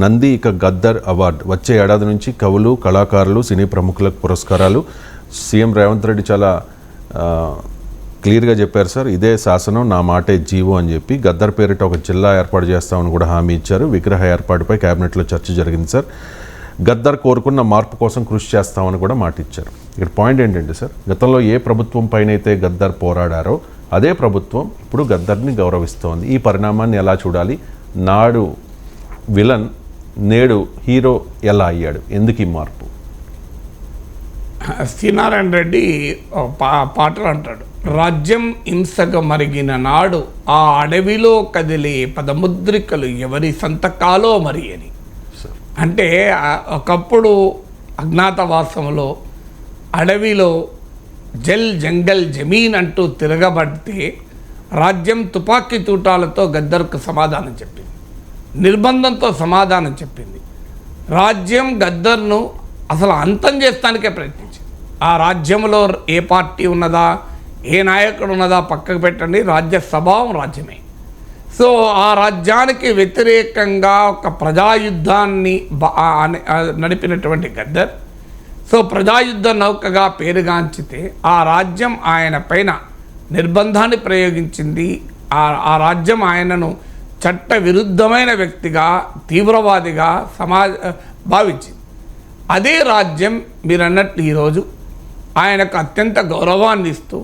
నంది ఇక గద్దర్ అవార్డు వచ్చే ఏడాది నుంచి కవులు, కళాకారులు, సినీ ప్రముఖులకు పురస్కారాలు. సీఎం రేవంత్ రెడ్డి చాలా క్లియర్గా చెప్పారు సార్, ఇదే శాసనం, నా మాటే జీవో అని చెప్పి. గద్దర్ పేరిట ఒక జిల్లా ఏర్పాటు చేస్తామని కూడా హామీ ఇచ్చారు. విగ్రహ ఏర్పాటుపై కేబినెట్లో చర్చ జరిగింది సార్. గద్దర్ కోరుకున్న మార్పు కోసం కృషి చేస్తామని కూడా మాట ఇచ్చారు. ఇక్కడ పాయింట్ ఏంటంటే సార్, గతంలో ఏ ప్రభుత్వం పైన అయితే గద్దర్ పోరాడారో అదే ప్రభుత్వం ఇప్పుడు గద్దర్ని గౌరవిస్తోంది. ఈ పరిణామాన్ని ఎలా చూడాలి? నాడు విలన్ నేడు హీరో ఎలా అయ్యాడు? ఎందుకు ఈ మార్పు? శ్రీనారాయణ రెడ్డి పాటలు అంటాడు, రాజ్యం హింసగా మరిగిన నాడు ఆ అడవిలో కదిలే పదముద్రికలు ఎవరి సంతకాలో మరి అని. అంటే ఒకప్పుడు అజ్ఞాతవాసంలో అడవిలో జంగల్ జమీన్ అంటూ తిరగబడితే రాజ్యం తుపాకీ తూటాలతో గద్దర్కు సమాధానం చెప్పింది, నిర్బంధంతో సమాధానం చెప్పింది. రాజ్యం గద్దర్ను అసలు అంతం చేస్తానికే ప్రయత్నించింది. ఆ రాజ్యంలో ఏ పార్టీ ఉన్నదా, ఏ నాయకుడు ఉన్నదా పక్కకు పెట్టండి, రాజ్య స్వభావం రాజ్యమే. సో ఆ రాజ్యానికి వ్యతిరేకంగా ఒక ప్రజాయుద్ధాన్ని నడిపినటువంటి గద్దర్, సో ప్రజాయుద్ధ నౌకగా పేరుగాంచితే ఆ రాజ్యం ఆయన పైన నిర్బంధాన్ని ప్రయోగించింది. ఆ రాజ్యం ఆయనను చట్ట విరుద్ధమైన వ్యక్తిగా, తీవ్రవాదిగా భావించింది. అదే రాజ్యం మీరు అన్నట్లు ఈరోజు ఆయనకు అత్యంత గౌరవాన్ని ఇస్తూ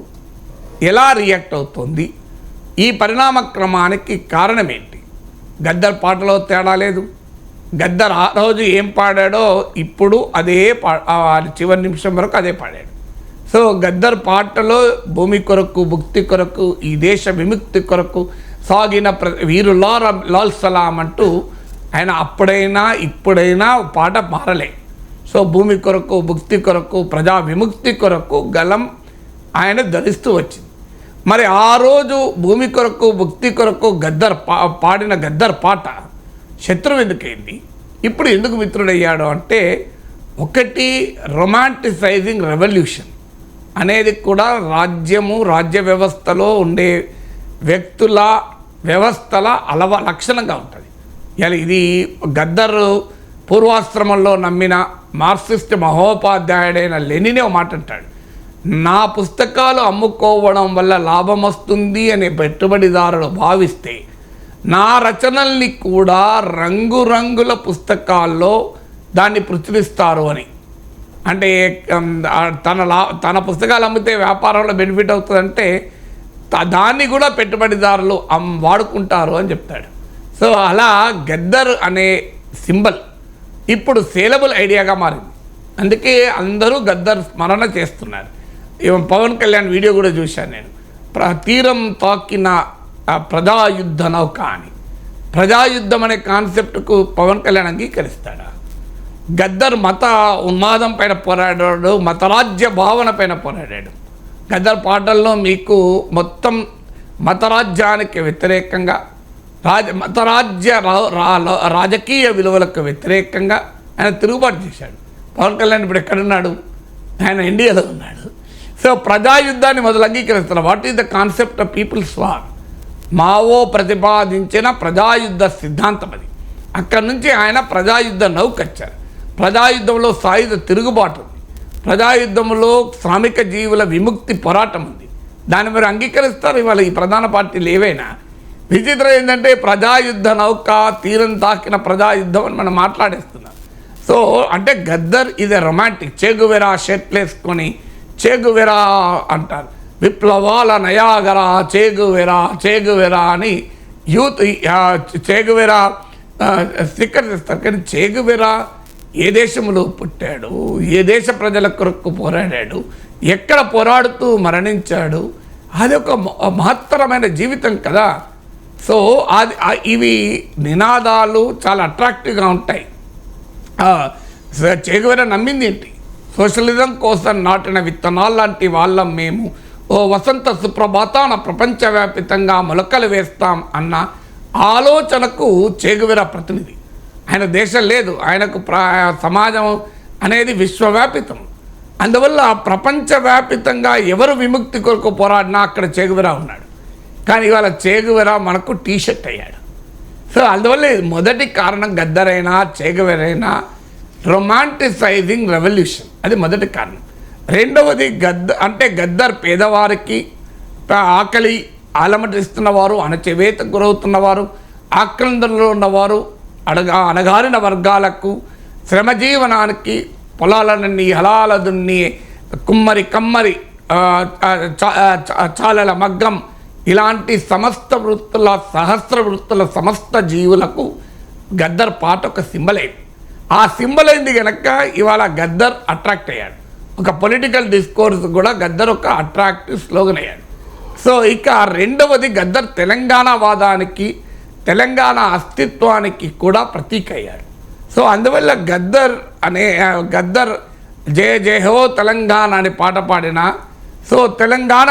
ఎలా రియాక్ట్ అవుతుంది? ఈ పరిణామ క్రమానికి కారణం ఏంటి? గద్దర్ పాటలో తేడా లేదు. గద్దర్ ఆ రోజు ఏం పాడాడో ఇప్పుడు అదే చివరి నిమిషం వరకు అదే పాడాడు. సో గద్దర్ పాటలో భూమి కొరకు, భుక్తి కొరకు, ఈ దేశ విముక్తి కొరకు సాగిన వీరులా లాల్ సలాం అంటూ ఆయన అప్పుడైనా ఇప్పుడైనా పాట మారలే. సో భూమి కొరకు, భుక్తి కొరకు, ప్రజా విముక్తి కొరకు గలం ఆయన ధరిస్తూ వచ్చింది. మరి ఆ రోజు భూమి కొరకు, భుక్తి కొరకు గద్దర్ పాడిన గద్దర్ పాట శత్రువు ఎందుకైంది, ఇప్పుడు ఎందుకు మిత్రుడయ్యాడు అంటే, ఒకటి రొమాంటిసైజింగ్ రెవల్యూషన్ అనేది కూడా రాజ్యము, రాజ్య వ్యవస్థలో ఉండే వ్యక్తుల వ్యవస్థల లక్షణంగా ఉంటుంది. ఇది గద్దర్ పూర్వాశ్రమంలో నమ్మిన మార్క్సిస్ట్ మహోపాధ్యాయుడైన లెనినే ఒక మాట అంటాడు, నా పుస్తకాలు అమ్ముకోవడం వల్ల లాభం వస్తుంది అనే పెట్టుబడిదారులు భావిస్తే నా రచనల్ని కూడా రంగురంగుల పుస్తకాల్లో దాన్ని ప్రచురిస్తారు అని. అంటే తన పుస్తకాలు అమ్మితే వ్యాపారంలో బెనిఫిట్ అవుతుందంటే దాన్ని కూడా పెట్టుబడిదారులు వాడుకుంటారు అని చెప్తాడు. సో అలా గద్దర్ అనే సింబల్ ఇప్పుడు సేలబుల్ ఐడియాగా మారింది. అందుకే అందరూ గద్దర్ స్మరణ చేస్తున్నారు. పవన్ కళ్యాణ్ వీడియో కూడా చూశాను నేను, తీరం తాకిన ప్రజాయుద్ధ నౌక అని. ప్రజాయుద్ధం అనే కాన్సెప్ట్కు పవన్ కళ్యాణ్ అంగీకరిస్తాడా? గద్దర్ మత ఉన్మాదం పైన పోరాడాడు, మతరాజ్య భావన పైన పోరాడాడు. గద్దర్ పాటల్లో మీకు మొత్తం మతరాజ్యానికి వ్యతిరేకంగా, రాజకీయ విలువలకు వ్యతిరేకంగా ఆయన తిరుగుబాటు చేశాడు. పవన్ కళ్యాణ్ ఇప్పుడు ఎక్కడున్నాడు? ఆయన ఇండియాలో ఉన్నాడు. సో ప్రజాయుద్ధాన్ని మొదలు అంగీకరిస్తున్నారు. What is the concept of people's war? Mao ప్రతిపాదించిన ప్రజాయుద్ధ సిద్ధాంతం అది. అక్కడి నుంచి ఆయన ప్రజాయుద్ధ నౌకొచ్చారు. ప్రజాయుద్ధంలో సాయుధ తిరుగుబాటు ఉంది, ప్రజాయుద్ధంలో శ్రామిక జీవుల విముక్తి పోరాటం ఉంది. దాన్ని మీరు అంగీకరిస్తారు ఇవాళ ఈ ప్రధాన పార్టీలు ఏవైనా. విచిత్రం ఏంటంటే ప్రజాయుద్ధ నౌక, తీరం తాకిన ప్రజాయుద్ధం అని మనం మాట్లాడేస్తున్నాం. సో అంటే గద్దర్ ఇది రొమాంటిక్. చేగువెరా షర్ట్లు వేసుకొని చేగువెరా అంటారు, విప్లవాల నయాగరా చేగువెరా అని యూత్ చేగువెరా స్టిక్కర్స్ ఇస్తారు. కానీ చేగువెరా ఏ దేశంలో పుట్టాడు, ఏ దేశ ప్రజల కొరకు పోరాడాడు, ఎక్కడ పోరాడుతూ మరణించాడు, అది ఒక మహత్తరమైన జీవితం కదా. సో ఇవి నినాదాలు చాలా అట్రాక్టివ్గా ఉంటాయి. చేగువెరా నమ్మింది ఏంటి? సోషలిజం కోసం నాటిన విత్తనాలు లాంటి వాళ్ళం మేము, ఓ వసంత సుప్రభాతాన ప్రపంచవ్యాప్తంగా మొలకలు వేస్తాం అన్న ఆలోచనకు చేగువెరా ప్రతినిధి. ఆయన దేశం లేదు, ఆయనకు సమాజం అనేది విశ్వవ్యాపితం. అందువల్ల ప్రపంచవ్యాపితంగా ఎవరు విముక్తి కొరకు పోరాడినా అక్కడ చేగువెరా ఉన్నాడు. కానీ ఇవాళ చేగువెరా మనకు టీషర్ట్ అయ్యాడు. సో అందువల్ల ఇది మొదటి కారణం గద్దరైనా చేగవరైనా రొమాంటిసైజింగ్ రెవల్యూషన్, అది మొదటి కారణం. రెండవది గద్దర్ పేదవారికి ఆకలి ఆలమటిస్తున్నవారు, అణచివేతకు గురవుతున్నవారు, ఆక్రందనలో ఉన్నవారు, అణగారిన వర్గాలకు శ్రమజీవనానికి పొలాలన్నీ హలాల దున్ని కమ్మరి చాలల మగ్గం ఇలాంటి సమస్త వృత్తుల సహస్ర వృత్తుల సమస్త జీవులకు గద్దర్ పాట ఒక సింబల్ అయింది. ఆ సింబల్ అయింది కనుక ఇవాళ గద్దర్ అట్రాక్ట్ అయ్యాడు. ఒక పొలిటికల్ డిస్కోర్స్ కూడా గద్దర్ ఒక అట్రాక్టివ్ స్లోగన్ అయ్యాడు. సో ఇక రెండవది గద్దర్ తెలంగాణ వాదానికి, తెలంగాణ అస్తిత్వానికి కూడా ప్రతీక అయ్యాడు. సో అందువల్ల గద్దర్ జయ జయ హో తెలంగాణ అని పాట పాడినా, సో తెలంగాణ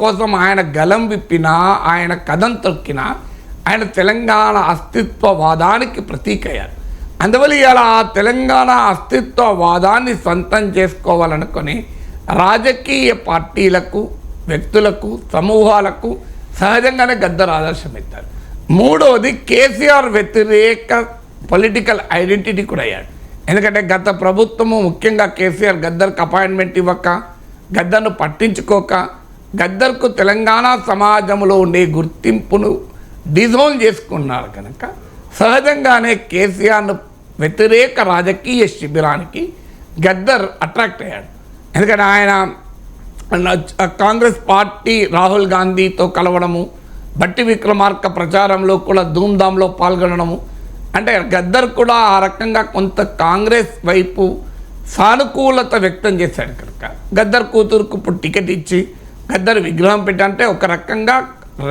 కోసం ఆయన గలం విప్పినా, ఆయన కథం తొక్కినా, ఆయన తెలంగాణ అస్తిత్వవాదానికి ప్రతీక అయ్యారు. అందువల్ల ఇలా ఆ తెలంగాణ అస్తిత్వవాదాన్ని సొంతం చేసుకోవాలనుకొని రాజకీయ పార్టీలకు, వ్యక్తులకు, సమూహాలకు సహజంగానే గద్దర్ ఆదర్శం ఇస్తారు. మూడవది కేసీఆర్ వ్యతిరేక పొలిటికల్ ఐడెంటిటీ కూడా అయ్యాడు. ఎందుకంటే గత ప్రభుత్వము ముఖ్యంగా కేసీఆర్ గద్దర్కు అపాయింట్మెంట్ ఇవ్వక, గద్దర్ను పట్టించుకోక, గద్దర్కు తెలంగాణ సమాజంలో ఉండే గుర్తింపును డిజోన్ చేసుకున్నారు కనుక సహజంగానే కేసీఆర్ను వ్యతిరేక రాజకీయ శిబిరానికి గద్దర్ అట్రాక్ట్ అయ్యాడు. ఎందుకంటే ఆయన కాంగ్రెస్ పార్టీ రాహుల్ గాంధీతో కలవడము, బట్టి విక్రమార్క ప్రచారంలో కూడా ధూమ్ధాంలో పాల్గొనడము, అంటే గద్దర్ కూడా ఆ రకంగా కొంత కాంగ్రెస్ వైపు సానుకూలత వ్యక్తం చేశాడు కనుక గద్దర్ కూతురుకు ఇప్పుడు టికెట్ ఇచ్చి గద్దర్ విగ్రహం పెట్టంటే ఒక రకంగా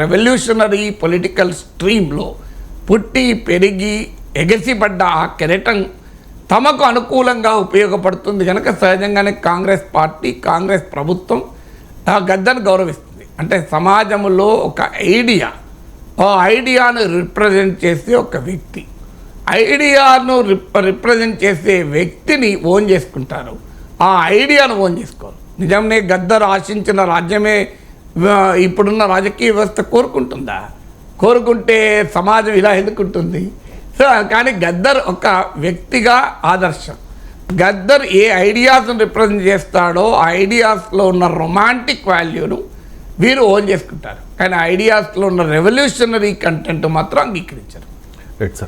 రెవల్యూషనరీ పొలిటికల్ స్ట్రీమ్లో పుట్టి పెరిగి ఎగసిపడ్డ ఆ కెరటం తమకు అనుకూలంగా ఉపయోగపడుతుంది కనుక సహజంగానే కాంగ్రెస్ పార్టీ, కాంగ్రెస్ ప్రభుత్వం గద్దర్ను గౌరవిస్తుంది. అంటే సమాజంలో ఒక ఐడియాను రిప్రజెంట్ చేసే ఒక వ్యక్తి, ఐడియాను రిప్రజెంట్ చేసే వ్యక్తిని ఓన్ చేసుకుంటారు, ఆ ఐడియాను ఓన్ చేసుకోరు. నిజంనే గద్దర్ ఆశించిన రాజ్యమే ఇప్పుడున్న రాజకీయ వ్యవస్థ కోరుకుంటుందా? కోరుకుంటే సమాజం ఇలా ఎందుకుంటుంది? సో కానీ గద్దర్ ఒక వ్యక్తిగా ఆదర్శం. గద్దర్ ఏ ఐడియాస్ను రిప్రజెంట్ చేస్తాడో ఆ ఐడియాస్లో ఉన్న రొమాంటిక్ వాల్యూను వీరు ఓన్ చేసుకుంటారు, కానీ ఐడియాస్లో ఉన్న రెవల్యూషనరీ కంటెంట్ మాత్రం అంగీకరించారు. Right sir.